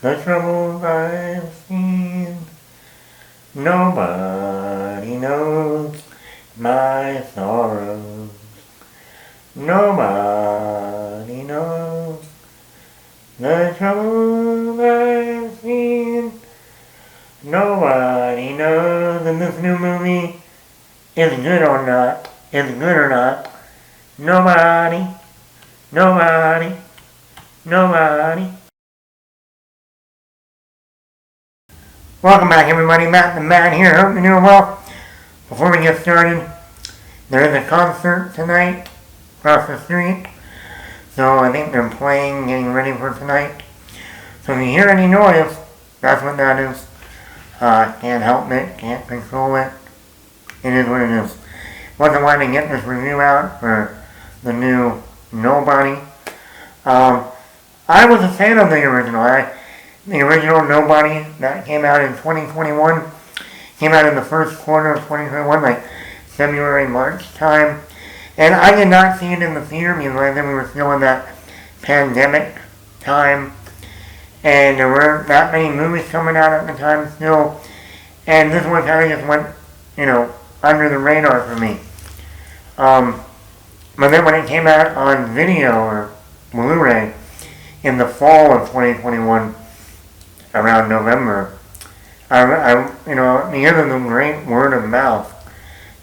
The troubles I've seen, nobody knows my sorrows. Nobody knows the troubles I've seen. Nobody knows if this new movie is good or not. Nobody, nobody, nobody. Welcome back, everybody. Matt the Man here. Hope you're doing well. Before we get started, there is a concert tonight across the street. So I think they're playing, getting ready for tonight. So if you hear any noise, that's what that is. Can't help it, can't control it. It is what it is. Wasn't wanting to get this review out for the new Nobody. I was a fan of the original. The original Nobody that came out in 2021 came out in the first quarter of 2021, like February, March time. And I did not see it in the theater because I think we were still in that pandemic time. And there weren't that many movies coming out at the time still. And this one kind of just went, under the radar for me. But then when it came out on video or Blu-ray in the fall of 2021, around November, because of the great word of mouth,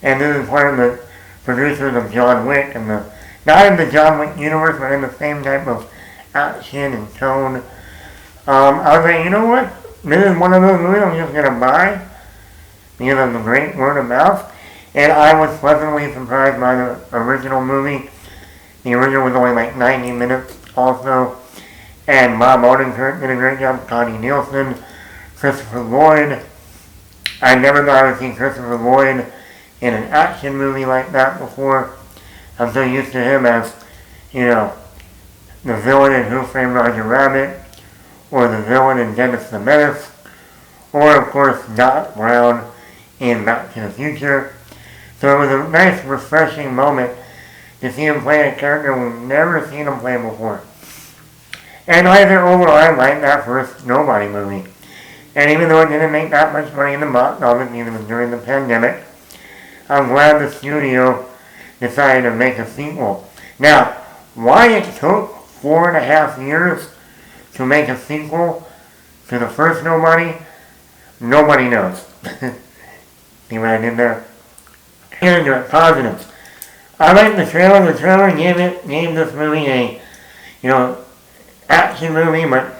and this is one of the producers of John Wick, and not in the John Wick universe, but in the same type of action and tone. I was like, you know what? This is one of those movies I'm just gonna buy because of the great word of mouth. And I was pleasantly surprised by the original movie. The original was only like 90 minutes also. And Bob Odenkirk did a great job. Connie Nielsen, Christopher Lloyd. I never thought I would see Christopher Lloyd in an action movie like that before. I'm so used to him as, the villain in Who Framed Roger Rabbit, or the villain in Dennis the Menace, or of course Doc Brown in Back to the Future. So it was a nice, refreshing moment to see him play a character we've never seen him play before. And I think overall I liked that first Nobody movie. And even though it didn't make that much money in the box office, because it was during the pandemic, I'm glad the studio decided to make a sequel. Now, why it took 4.5 years to make a sequel to the first Nobody, nobody knows. See what I did there? Get into it, positives. I like the trailer. The trailer gave this movie a, action movie, but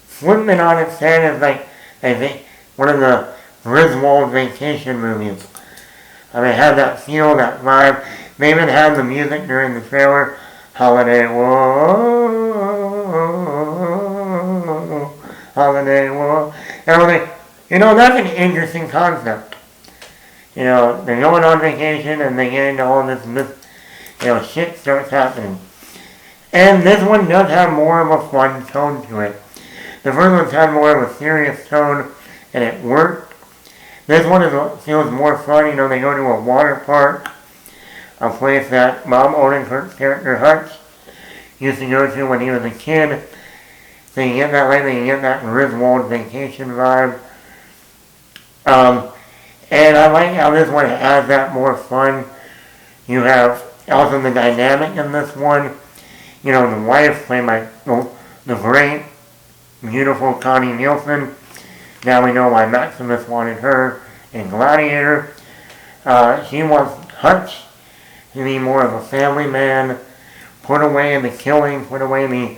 flipping it on its head is like, I think, one of the Griswold vacation movies. It had that feel, that vibe. They even had the music during the trailer. Holiday, whoa, holiday, whoa. Everything. That's an interesting concept. They're going on vacation and they get into all this, shit starts happening. And this one does have more of a fun tone to it. The first one's had more of a serious tone and it worked. This one feels more fun. They go to a water park, a place that Bob Odenkirk's character Hutch used to go to when he was a kid. So you get that Griswold vacation vibe. And I like how this one has that more fun. You have also the dynamic in this one. The wife played by the great, beautiful Connie Nielsen. Now we know why Maximus wanted her in Gladiator. She wants Hutch to be more of a family man, put away the killing, put away the,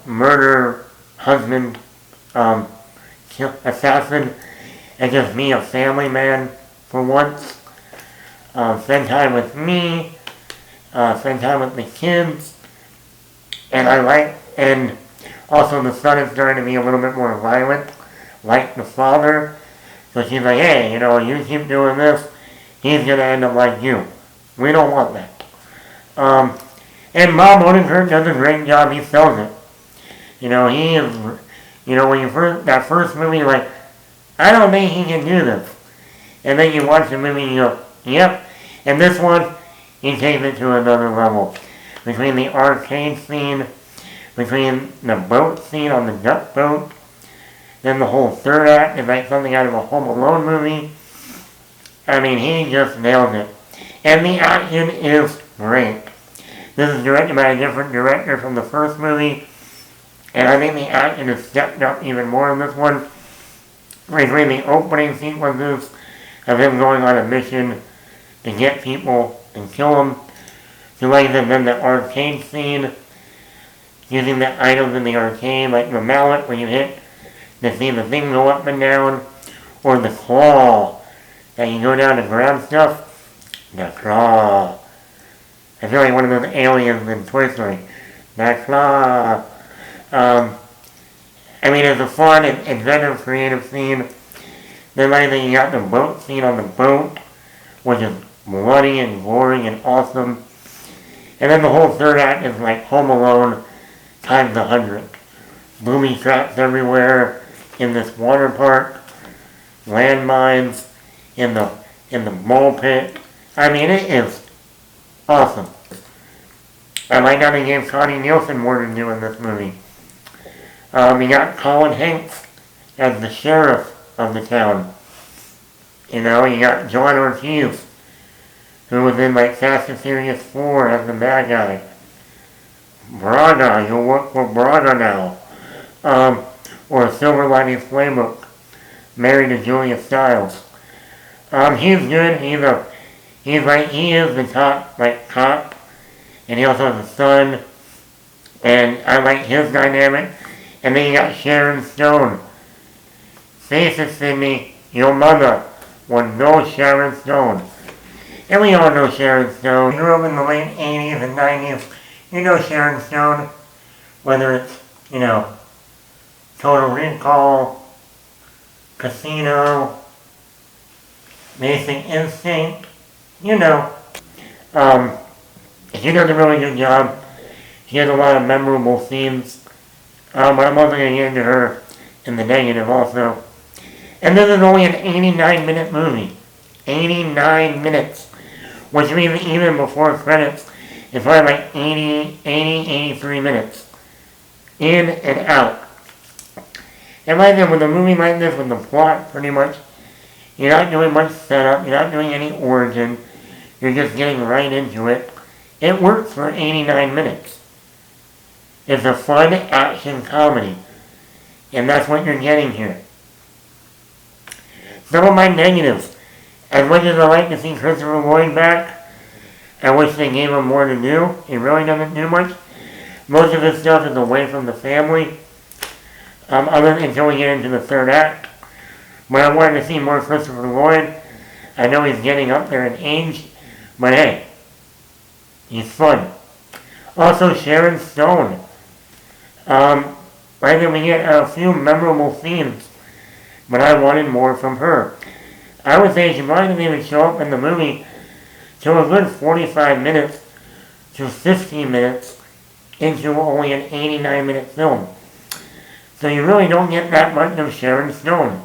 murder, husband, assassin, and just be a family man for once. Spend time with me, spend time with the kids, and and also the son is starting to be a little bit more violent, like the father. So she's like, hey, you keep doing this, he's going to end up like you. We don't want that. And Bob Odenkirk does a great job, he sells it. He is, when that first movie, you're like, I don't think he can do this. And then you watch the movie and you go, yep. And this one, he takes it to another level. Between the arcade scene, between the boat scene on the duck boat. Then the whole third act is like something out of a Home Alone movie. I mean, he just nailed it. And the action is great. This is directed by a different director from the first movie. And I think the action is stepped up even more in this one. Between the opening sequences of him going on a mission to get people and kill them, to like then the arcade scene, using the items in the arcade, like the mallet when you hit to see the thing go up and down, or the claw that you go down to grab stuff. The claw. I feel like one of those aliens in Toy Story. The claw. I mean, it's a fun and inventive, creative scene. Then like you got the boat scene on the boat, which is bloody and gory and awesome. And then the whole third act is like Home Alone times 100. Booby traps everywhere in this water park, landmines in the ball pit. I mean, it is awesome. I like how they gave Connie Nielsen more to do in this movie. You got Colin Hanks as the sheriff of the town. You know, you got John Ortiz, who was in like Fast and Furious 4 as the bad guy. Braga, you'll work for Braga now. Or Silver Linings Playbook, married to Julia Stiles. He's good. He is the top cop, and he also has a son, and I like his dynamic. And then you got Sharon Stone. Face it, Sydney, your mother was no Sharon Stone. And we all know Sharon Stone. You grew up in the late 80s and 90s. You know Sharon Stone, whether it's, Total Recall, Casino, Basic Instinct, She does a really good job. She has a lot of memorable scenes. But I'm also going to get into her in the negative also. And this is only an 89-minute movie. 89 minutes. Which means even before credits, it's probably like 83 minutes. In and out. And like that, with a movie like this, with the plot pretty much, you're not doing much setup, you're not doing any origin, you're just getting right into it. It works for 89 minutes. It's a fun action comedy. And that's what you're getting here. Some of my negatives. As much as I like to see Christopher Lloyd back, I wish they gave him more to do. He really doesn't do much. Most of his stuff is away from the family. Until we get into the third act. But I wanted to see more Christopher Lloyd. I know he's getting up there in age. But hey, he's fun. Also, Sharon Stone. I think we get a few memorable scenes, but I wanted more from her. I would say she probably didn't even show up in the movie till a good 45 minutes to 15 minutes into only an 89-minute film. So you really don't get that much of Sharon Stone.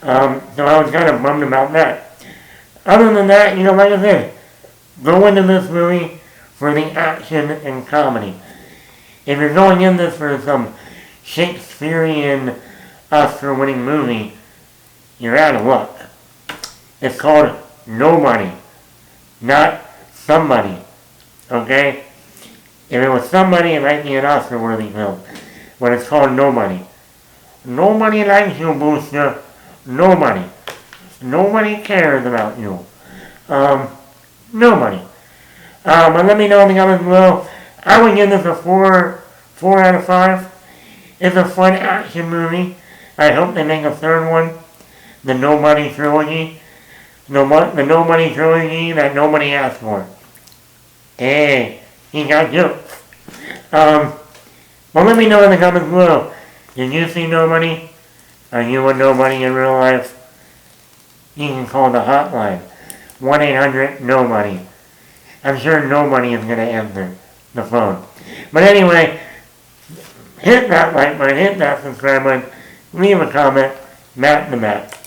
So I was kind of bummed about that. Other than that, like I said, go into this movie for the action and comedy. If you're going in this for some Shakespearean Oscar-winning movie, you're out of luck. It's called Nobody, not Somebody. Okay? If it was Somebody, it might be an Oscar-worthy film. But it's called Nobody. Nobody likes you, Booster. Nobody. Nobody cares about you. Nobody. But let me know in the comments below. I would give this a 4 out of 5. It's a fun action movie. I hope they make a third one. The Nobody Trilogy. The Nobody Trilogy that nobody asked for. Hey, he got jokes. Well, let me know in the comments below. Did you see Nobody? Are you a nobody in real life? You can call the hotline. 1-800-NOBODY. I'm sure nobody is going to answer the phone. But anyway, hit that like button, hit that subscribe button, leave a comment, Matt the Matt.